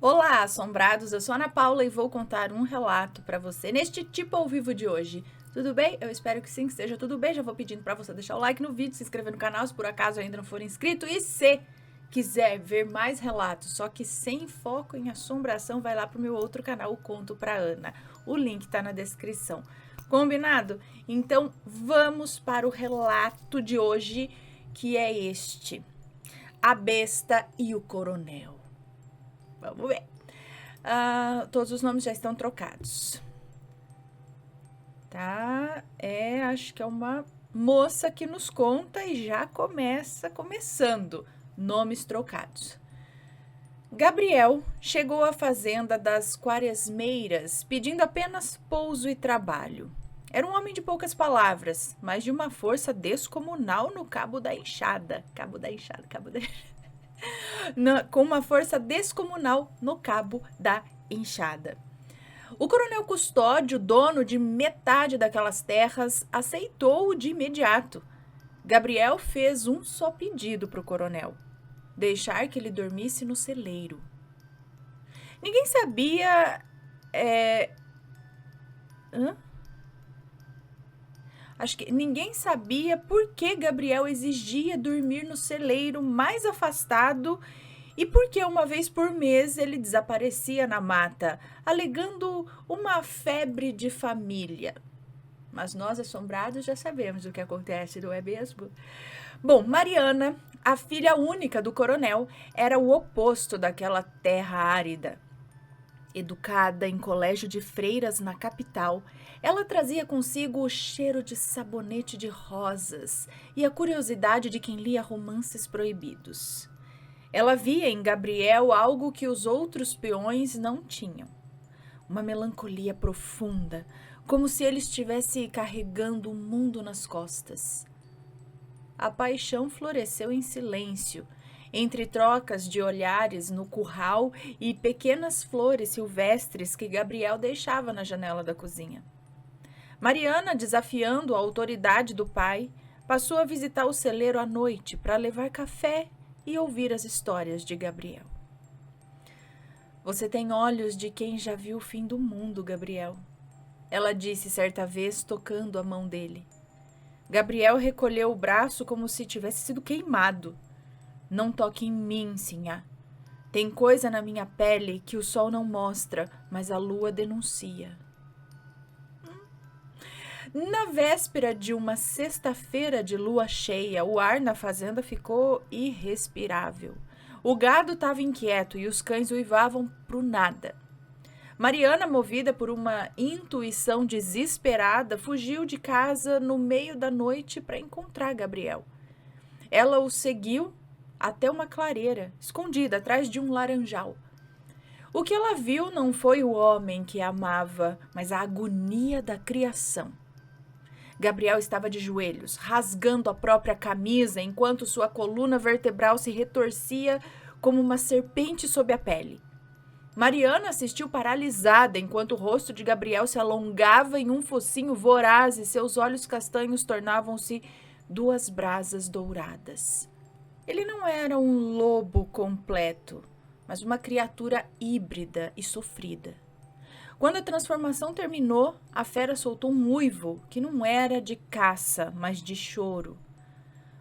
Olá, assombrados! Eu sou Ana Paula e vou contar um relato para você neste tipo ao vivo de hoje. Tudo bem? Eu espero que sim, que esteja tudo bem. Já vou pedindo para você deixar o like no vídeo, se inscrever no canal se por acaso ainda não for inscrito. E se quiser ver mais relatos, só que sem foco em assombração, vai lá pro meu outro canal, o Conto pra Ana. O link tá na descrição. Combinado? Então vamos para o relato de hoje, que é este: A Besta e o Coronel. Vamos ver. Todos os nomes já estão trocados. Tá? Acho que é uma moça que nos conta e já começando. Nomes trocados. Gabriel chegou à fazenda das Quaresmeiras pedindo apenas pouso e trabalho. Era um homem de poucas palavras, mas de uma força descomunal no cabo da enxada. Com uma força descomunal no cabo da enxada. O coronel Custódio, dono de metade daquelas terras, aceitou-o de imediato. Gabriel fez um só pedido para o coronel: deixar que ele dormisse no celeiro. Ninguém sabia. Acho que ninguém sabia por que Gabriel exigia dormir no celeiro mais afastado e por que uma vez por mês ele desaparecia na mata, alegando uma febre de família. Mas nós, assombrados, já sabemos o que acontece, não é mesmo? Bom, Mariana, a filha única do coronel, era o oposto daquela terra árida. Educada em colégio de freiras na capital, ela trazia consigo o cheiro de sabonete de rosas e a curiosidade de quem lia romances proibidos. Ela via em Gabriel algo que os outros peões não tinham. Uma melancolia profunda, como se ele estivesse carregando o mundo nas costas. A paixão floresceu em silêncio, entre trocas de olhares no curral e pequenas flores silvestres que Gabriel deixava na janela da cozinha. Mariana, desafiando a autoridade do pai, passou a visitar o celeiro à noite para levar café e ouvir as histórias de Gabriel. Você tem olhos de quem já viu o fim do mundo, Gabriel, ela disse certa vez, tocando a mão dele. Gabriel recolheu o braço como se tivesse sido queimado. Não toque em mim, Sinhá. Tem coisa na minha pele que o sol não mostra, mas a lua denuncia. Na véspera de uma sexta-feira de lua cheia, o ar na fazenda ficou irrespirável. O gado estava inquieto e os cães uivavam pro nada. Mariana, movida por uma intuição desesperada, fugiu de casa no meio da noite para encontrar Gabriel. Ela o seguiu até uma clareira, escondida atrás de um laranjal. O que ela viu não foi o homem que a amava, mas a agonia da criação. Gabriel estava de joelhos, rasgando a própria camisa, enquanto sua coluna vertebral se retorcia como uma serpente sob a pele. Mariana assistiu paralisada enquanto o rosto de Gabriel se alongava em um focinho voraz e seus olhos castanhos tornavam-se duas brasas douradas. Ele não era um lobo completo, mas uma criatura híbrida e sofrida. Quando a transformação terminou, a fera soltou um uivo que não era de caça, mas de choro.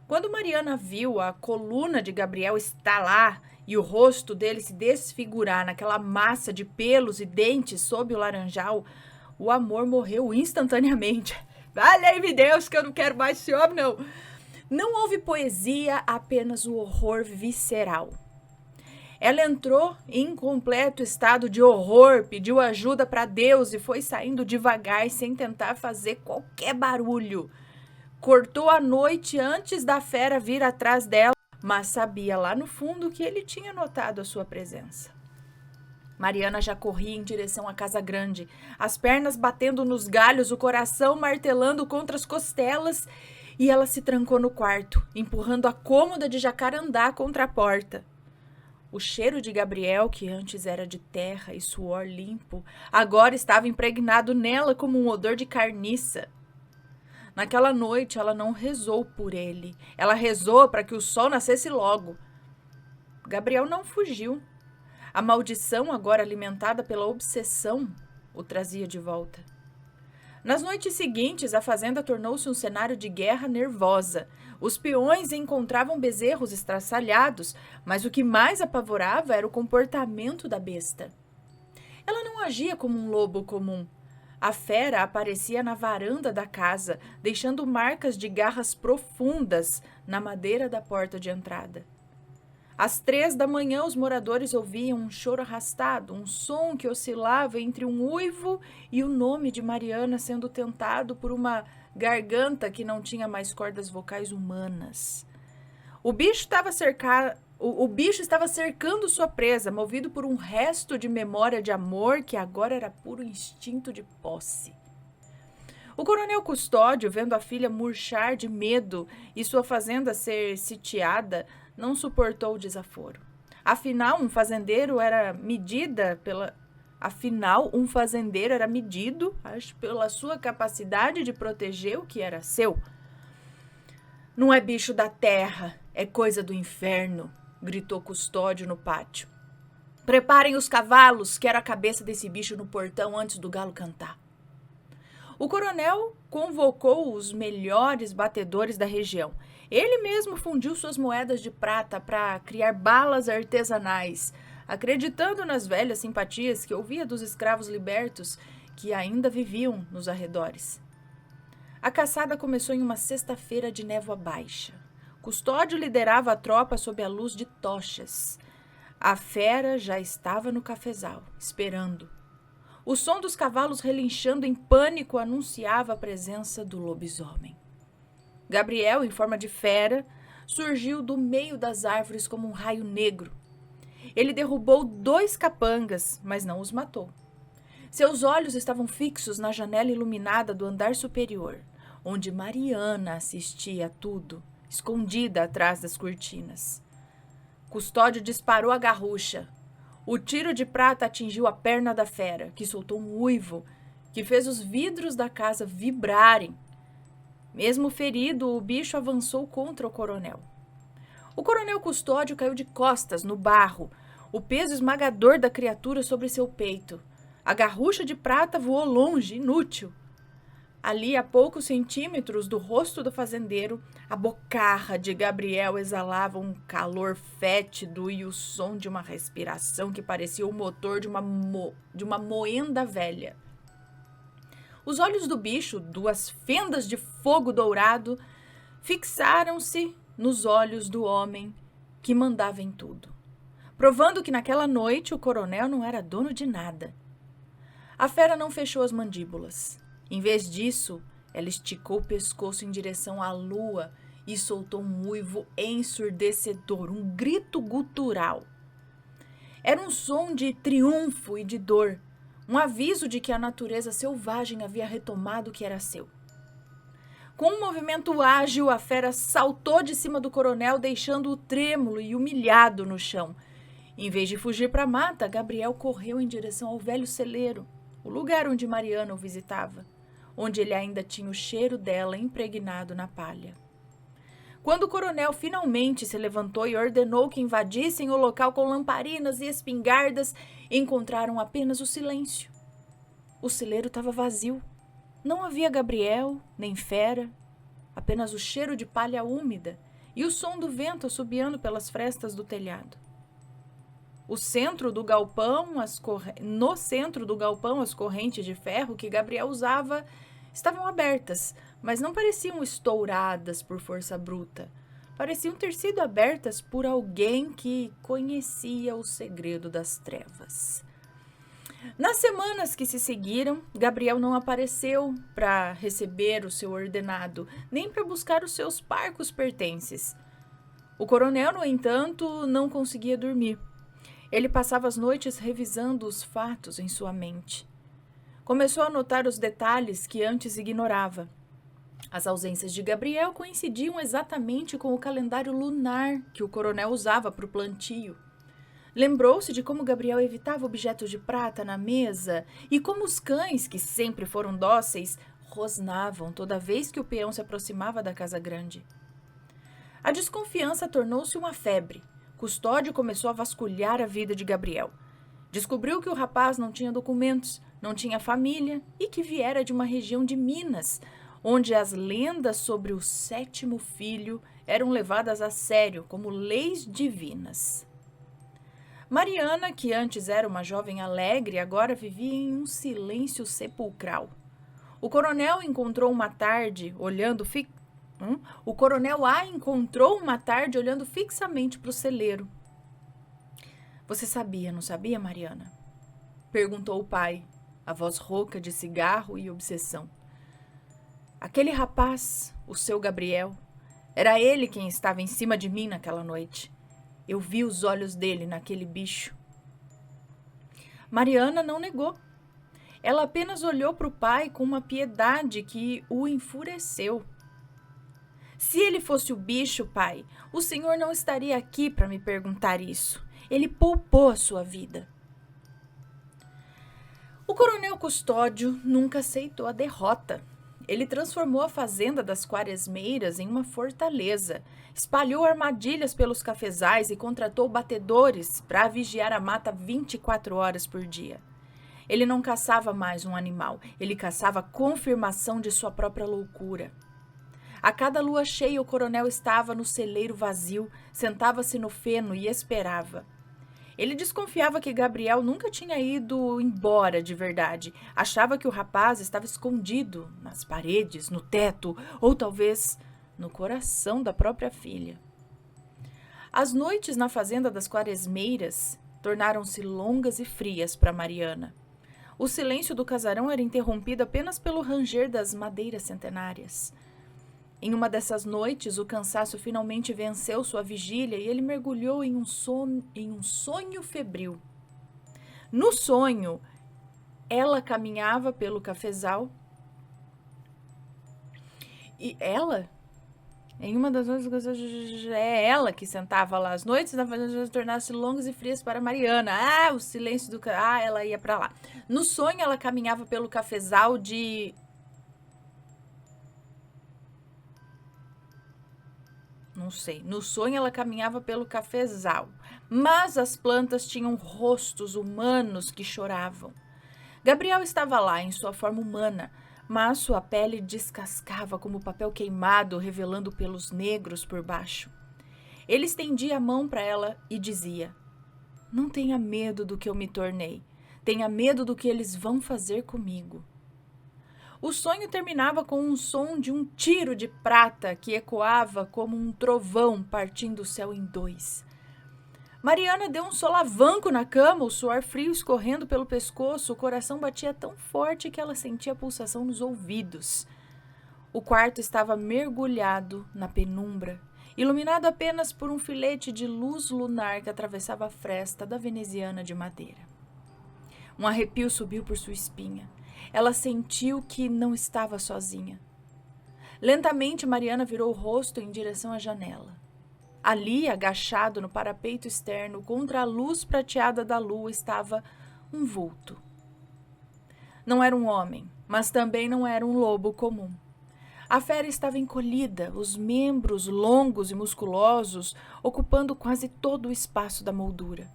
Quando Mariana viu a coluna de Gabriel estalar e o rosto dele se desfigurar naquela massa de pelos e dentes sob o laranjal, o amor morreu instantaneamente. Valeu-me Deus, que eu não quero mais esse homem, não. Não houve poesia, apenas o horror visceral. Ela entrou em completo estado de horror, pediu ajuda para Deus e foi saindo devagar, sem tentar fazer qualquer barulho. Cortou a noite antes da fera vir atrás dela, mas sabia lá no fundo que ele tinha notado a sua presença. Mariana já corria em direção à casa grande, as pernas batendo nos galhos, o coração martelando contra as costelas, e ela se trancou no quarto, empurrando a cômoda de jacarandá contra a porta. O cheiro de Gabriel, que antes era de terra e suor limpo, agora estava impregnado nela como um odor de carniça. Naquela noite, ela não rezou por ele. Ela rezou para que o sol nascesse logo. Gabriel não fugiu. A maldição, agora alimentada pela obsessão, o trazia de volta. Nas noites seguintes, a fazenda tornou-se um cenário de guerra nervosa. Os peões encontravam bezerros estraçalhados, mas o que mais apavorava era o comportamento da besta. Ela não agia como um lobo comum. A fera aparecia na varanda da casa, deixando marcas de garras profundas na madeira da porta de entrada. Às 3 da manhã, os moradores ouviam um choro arrastado, um som que oscilava entre um uivo e o nome de Mariana sendo tentado por uma garganta que não tinha mais cordas vocais humanas. O bicho estava cercando sua presa, movido por um resto de memória de amor que agora era puro instinto de posse. O coronel Custódio, vendo a filha murchar de medo e sua fazenda ser sitiada, não suportou o desaforo. Afinal, um fazendeiro era medido pela sua capacidade de proteger o que era seu. Não é bicho da terra, é coisa do inferno, gritou Custódio no pátio. Preparem os cavalos, quero a cabeça desse bicho no portão antes do galo cantar. O coronel convocou os melhores batedores da região. Ele mesmo fundiu suas moedas de prata para criar balas artesanais, acreditando nas velhas simpatias que ouvia dos escravos libertos que ainda viviam nos arredores. A caçada começou em uma sexta-feira de névoa baixa. Custódio liderava a tropa sob a luz de tochas. A fera já estava no cafezal, esperando. O som dos cavalos relinchando em pânico anunciava a presença do lobisomem. Gabriel, em forma de fera, surgiu do meio das árvores como um raio negro. Ele derrubou 2 capangas, mas não os matou. Seus olhos estavam fixos na janela iluminada do andar superior, onde Mariana assistia a tudo, escondida atrás das cortinas. Custódio disparou a garrucha. O tiro de prata atingiu a perna da fera, que soltou um uivo que fez os vidros da casa vibrarem. Mesmo ferido, o bicho avançou contra o coronel. O coronel Custódio caiu de costas no barro, o peso esmagador da criatura sobre seu peito. A garrucha de prata voou longe, inútil. Ali, a poucos centímetros do rosto do fazendeiro, a bocarra de Gabriel exalava um calor fétido e o som de uma respiração que parecia o motor de uma moenda velha. Os olhos do bicho, 2 fendas de fogo dourado, fixaram-se nos olhos do homem que mandava em tudo, provando que naquela noite o coronel não era dono de nada. A fera não fechou as mandíbulas. Em vez disso, ela esticou o pescoço em direção à lua e soltou um uivo ensurdecedor, um grito gutural. Era um som de triunfo e de dor, um aviso de que a natureza selvagem havia retomado o que era seu. Com um movimento ágil, a fera saltou de cima do coronel, deixando-o trêmulo e humilhado no chão. Em vez de fugir para a mata, Gabriel correu em direção ao velho celeiro, o lugar onde Mariana o visitava, onde ele ainda tinha o cheiro dela impregnado na palha. Quando o coronel finalmente se levantou e ordenou que invadissem o local com lamparinas e espingardas, encontraram apenas o silêncio. O celeiro estava vazio. Não havia Gabriel, nem fera, apenas o cheiro de palha úmida e o som do vento assobiando pelas frestas do telhado. No centro do galpão, as correntes de ferro que Gabriel usava estavam abertas, mas não pareciam estouradas por força bruta. Pareciam ter sido abertas por alguém que conhecia o segredo das trevas. Nas semanas que se seguiram, Gabriel não apareceu para receber o seu ordenado, nem para buscar os seus parcos pertences. O coronel, no entanto, não conseguia dormir. Ele passava as noites revisando os fatos em sua mente. Começou a notar os detalhes que antes ignorava. As ausências de Gabriel coincidiam exatamente com o calendário lunar que o coronel usava para o plantio. Lembrou-se de como Gabriel evitava objetos de prata na mesa e como os cães, que sempre foram dóceis, rosnavam toda vez que o peão se aproximava da casa grande. A desconfiança tornou-se uma febre. Custódio começou a vasculhar a vida de Gabriel. Descobriu que o rapaz não tinha documentos, não tinha família e que viera de uma região de Minas, onde as lendas sobre o sétimo filho eram levadas a sério como leis divinas. Mariana, que antes era uma jovem alegre, agora vivia em um silêncio sepulcral. O coronel encontrou uma tarde olhando O coronel a encontrou uma tarde olhando fixamente para o celeiro. Você sabia, não sabia, Mariana? Perguntou o pai, a voz rouca de cigarro e obsessão. Aquele rapaz, o seu Gabriel, era ele quem estava em cima de mim naquela noite. Eu vi os olhos dele naquele bicho. Mariana não negou. Ela apenas olhou para o pai com uma piedade que o enfureceu. Se ele fosse o bicho, pai, o senhor não estaria aqui para me perguntar isso. Ele poupou a sua vida. O coronel Custódio nunca aceitou a derrota. Ele transformou a fazenda das Quaresmeiras em uma fortaleza, espalhou armadilhas pelos cafezais e contratou batedores para vigiar a mata 24 horas por dia. Ele não caçava mais um animal, ele caçava a confirmação de sua própria loucura. A cada lua cheia, o coronel estava no celeiro vazio, sentava-se no feno e esperava. Ele desconfiava que Gabriel nunca tinha ido embora de verdade. Achava que o rapaz estava escondido nas paredes, no teto ou talvez no coração da própria filha. As noites na fazenda das Quaresmeiras tornaram-se longas e frias para Mariana. O silêncio do casarão era interrompido apenas pelo ranger das madeiras centenárias. Em uma dessas noites, o cansaço finalmente venceu sua vigília e ele mergulhou em um sonho febril. No sonho, ela caminhava pelo cafezal e em uma das noites, é ela que sentava lá. As noites na fazenda tornaram-se longas e frias para Mariana. O silêncio do... ela ia para lá. No sonho, ela caminhava pelo cafezal de... Não sei. No sonho, ela caminhava pelo cafezal. Mas as plantas tinham rostos humanos que choravam. Gabriel estava lá, em sua forma humana, mas sua pele descascava como papel queimado, revelando pelos negros por baixo. Ele estendia a mão para ela e dizia: Não tenha medo do que eu me tornei. Tenha medo do que eles vão fazer comigo. O sonho terminava com um som de um tiro de prata que ecoava como um trovão partindo o céu em dois. Mariana deu um solavanco na cama, o suor frio escorrendo pelo pescoço, o coração batia tão forte que ela sentia a pulsação nos ouvidos. O quarto estava mergulhado na penumbra, iluminado apenas por um filete de luz lunar que atravessava a fresta da veneziana de madeira. Um arrepio subiu por sua espinha. Ela sentiu que não estava sozinha. Lentamente, Mariana virou o rosto em direção à janela. Ali, agachado no parapeito externo, contra a luz prateada da lua, estava um vulto. Não era um homem, mas também não era um lobo comum. A fera estava encolhida, os membros longos e musculosos ocupando quase todo o espaço da moldura.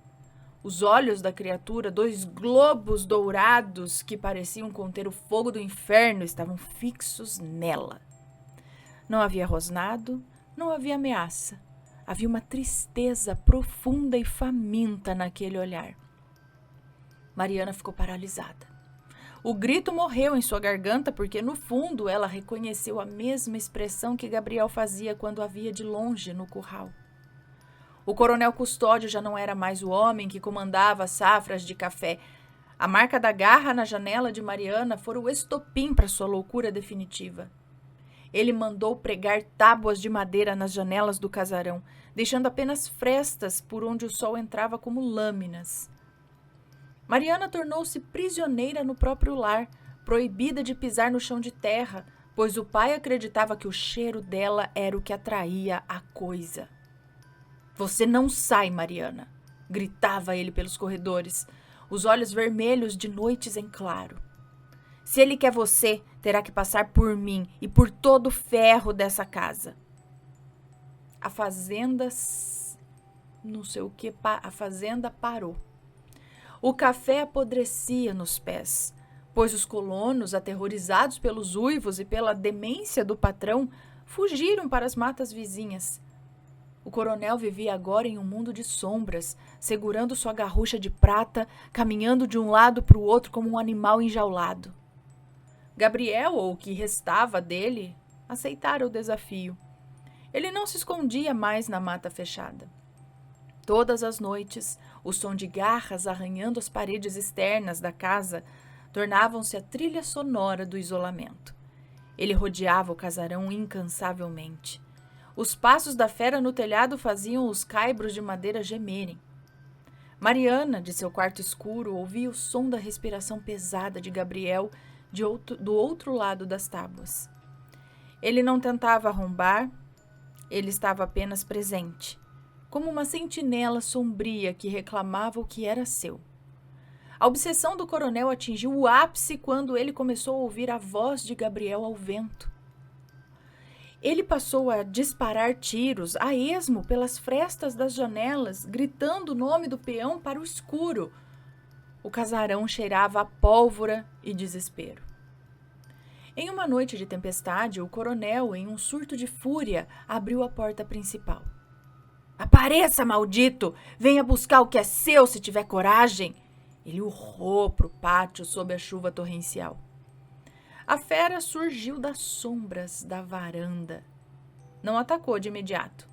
Os olhos da criatura, 2 globos dourados que pareciam conter o fogo do inferno, estavam fixos nela. Não havia rosnado, não havia ameaça. Havia uma tristeza profunda e faminta naquele olhar. Mariana ficou paralisada. O grito morreu em sua garganta porque, no fundo, ela reconheceu a mesma expressão que Gabriel fazia quando a via de longe no curral. O coronel Custódio já não era mais o homem que comandava as safras de café. A marca da garra na janela de Mariana fora o estopim para sua loucura definitiva. Ele mandou pregar tábuas de madeira nas janelas do casarão, deixando apenas frestas por onde o sol entrava como lâminas. Mariana tornou-se prisioneira no próprio lar, proibida de pisar no chão de terra, pois o pai acreditava que o cheiro dela era o que atraía a coisa. Você não sai, Mariana, gritava ele pelos corredores, os olhos vermelhos de noites em claro. Se ele quer você, terá que passar por mim e por todo o ferro dessa casa. A fazenda parou. O café apodrecia nos pés, pois os colonos, aterrorizados pelos uivos e pela demência do patrão, fugiram para as matas vizinhas. O coronel vivia agora em um mundo de sombras, segurando sua garrucha de prata, caminhando de um lado para o outro como um animal enjaulado. Gabriel, ou o que restava dele, aceitara o desafio. Ele não se escondia mais na mata fechada. Todas as noites, o som de garras arranhando as paredes externas da casa tornavam-se a trilha sonora do isolamento. Ele rodeava o casarão incansavelmente. Os passos da fera no telhado faziam os caibros de madeira gemerem. Mariana, de seu quarto escuro, ouvia o som da respiração pesada de Gabriel do outro lado das tábuas. Ele não tentava arrombar, ele estava apenas presente, como uma sentinela sombria que reclamava o que era seu. A obsessão do coronel atingiu o ápice quando ele começou a ouvir a voz de Gabriel ao vento. Ele passou a disparar tiros a esmo pelas frestas das janelas, gritando o nome do peão para o escuro. O casarão cheirava a pólvora e desespero. Em uma noite de tempestade, o coronel, em um surto de fúria, abriu a porta principal. "Apareça, maldito! Venha buscar o que é seu se tiver coragem!" Ele urrou para o pátio sob a chuva torrencial. A fera surgiu das sombras da varanda. Não atacou de imediato.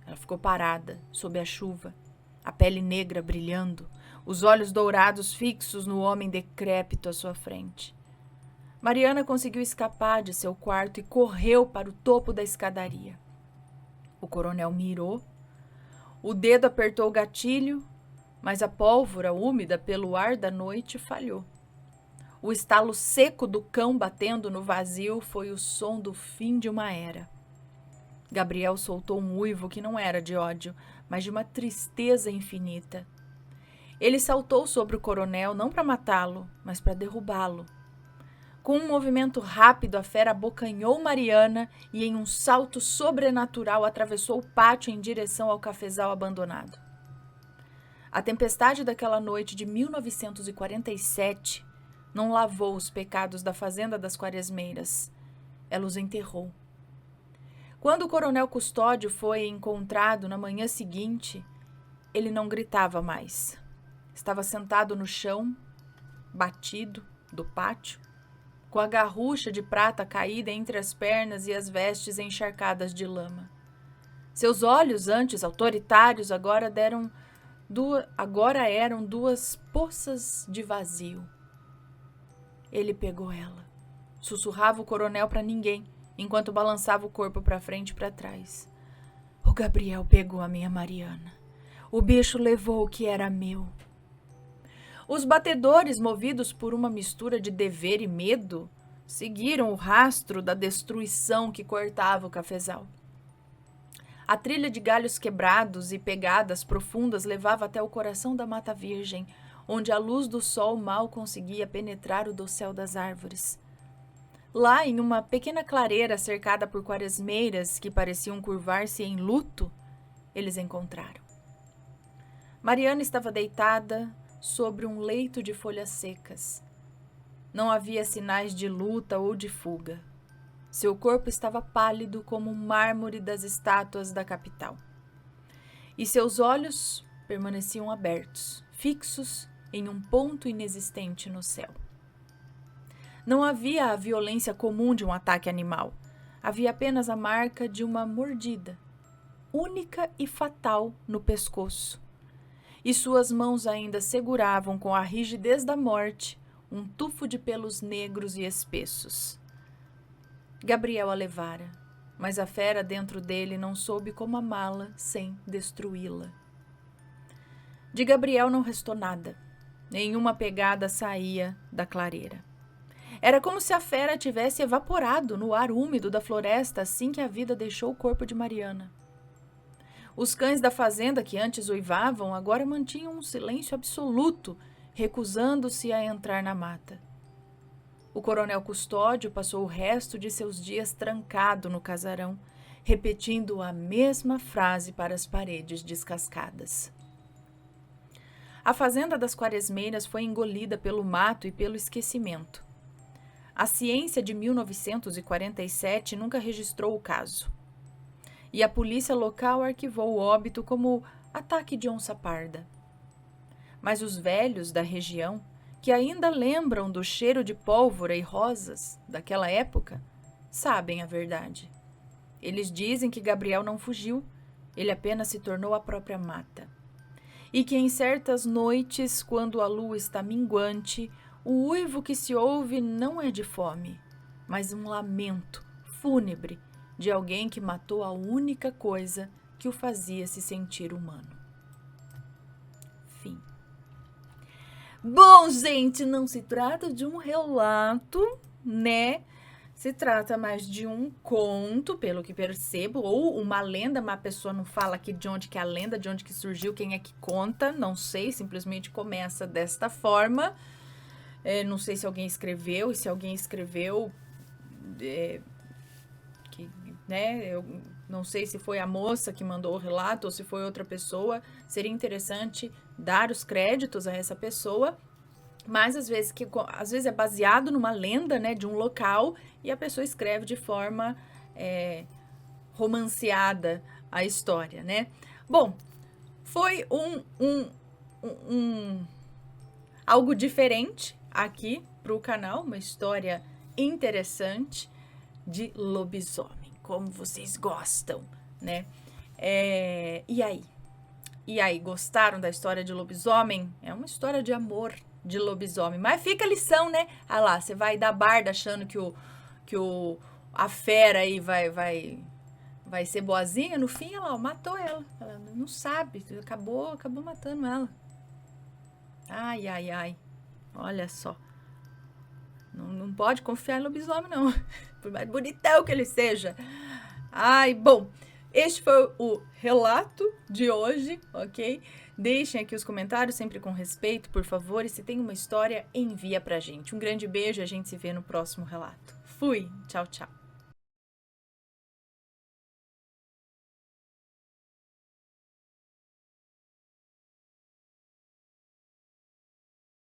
Ela ficou parada, sob a chuva, a pele negra brilhando, os olhos dourados fixos no homem decrépito à sua frente. Mariana conseguiu escapar de seu quarto e correu para o topo da escadaria. O coronel mirou. O dedo apertou o gatilho, mas a pólvora úmida pelo ar da noite falhou. O estalo seco do cão batendo no vazio foi o som do fim de uma era. Gabriel soltou um uivo que não era de ódio, mas de uma tristeza infinita. Ele saltou sobre o coronel não para matá-lo, mas para derrubá-lo. Com um movimento rápido, a fera abocanhou Mariana e, em um salto sobrenatural, atravessou o pátio em direção ao cafezal abandonado. A tempestade daquela noite de 1947 não lavou os pecados da fazenda das Quaresmeiras. Ela os enterrou. Quando o coronel Custódio foi encontrado na manhã seguinte, ele não gritava mais. Estava sentado no chão, batido, do pátio, com a garrucha de prata caída entre as pernas e as vestes encharcadas de lama. Seus olhos, antes autoritários, agora eram duas poças de vazio. Ele pegou ela. Sussurrava o coronel para ninguém, enquanto balançava o corpo para frente e para trás. O Gabriel pegou a minha Mariana. O bicho levou o que era meu. Os batedores, movidos por uma mistura de dever e medo, seguiram o rastro da destruição que cortava o cafezal. A trilha de galhos quebrados e pegadas profundas levava até o coração da Mata Virgem, onde a luz do sol mal conseguia penetrar o dossel das árvores. Lá, em uma pequena clareira cercada por quaresmeiras que pareciam curvar-se em luto, eles encontraram. Mariana estava deitada sobre um leito de folhas secas. Não havia sinais de luta ou de fuga. Seu corpo estava pálido como o mármore das estátuas da capital. E seus olhos permaneciam abertos, fixos em um ponto inexistente no céu. Não havia a violência comum de um ataque animal. Havia apenas a marca de uma mordida, única e fatal no pescoço. E suas mãos ainda seguravam com a rigidez da morte um tufo de pelos negros e espessos. Gabriel a levara, mas a fera dentro dele não soube como amá-la sem destruí-la. De Gabriel não restou nada. Nenhuma pegada saía da clareira. Era como se a fera tivesse evaporado no ar úmido da floresta assim que a vida deixou o corpo de Mariana. Os cães da fazenda que antes uivavam agora mantinham um silêncio absoluto, recusando-se a entrar na mata. O coronel Custódio passou o resto de seus dias trancado no casarão, repetindo a mesma frase para as paredes descascadas. A fazenda das Quaresmeiras foi engolida pelo mato e pelo esquecimento. A ciência de 1947 nunca registrou o caso. E a polícia local arquivou o óbito como ataque de onça-parda. Mas os velhos da região, que ainda lembram do cheiro de pólvora e rosas daquela época, sabem a verdade. Eles dizem que Gabriel não fugiu, ele apenas se tornou a própria mata. E que em certas noites, quando a lua está minguante, o uivo que se ouve não é de fome, mas um lamento fúnebre de alguém que matou a única coisa que o fazia se sentir humano. Fim. Bom, gente, não se trata de um relato, né? Se trata mais de um conto, pelo que percebo, ou uma lenda, mas a pessoa não fala aqui de onde que é a lenda, de onde que surgiu, quem é que conta, não sei, simplesmente começa desta forma. Não sei se alguém escreveu, e se alguém escreveu, eu não sei se foi a moça que mandou o relato ou se foi outra pessoa. Seria interessante dar os créditos a essa pessoa. Mas às vezes é baseado numa lenda, né, de um local, e a pessoa escreve de forma romanceada a história, né? Bom, foi algo diferente aqui para o canal, uma história interessante de lobisomem, como vocês gostam, né? E aí, gostaram da história de lobisomem? É uma história de amor de lobisomem. Mas fica a lição, né? Ah lá, você vai dar barda achando que a fera aí vai ser boazinha. No fim, ela matou ela. Ela não sabe, acabou matando ela. Ai, ai, ai. Olha só. Não pode confiar em lobisomem, não. Por mais bonitão que ele seja. Ai, bom. Este foi o relato de hoje, ok? Deixem aqui os comentários, sempre com respeito, por favor. E se tem uma história, envia pra gente. Um grande beijo e a gente se vê no próximo relato. Fui! Tchau, tchau.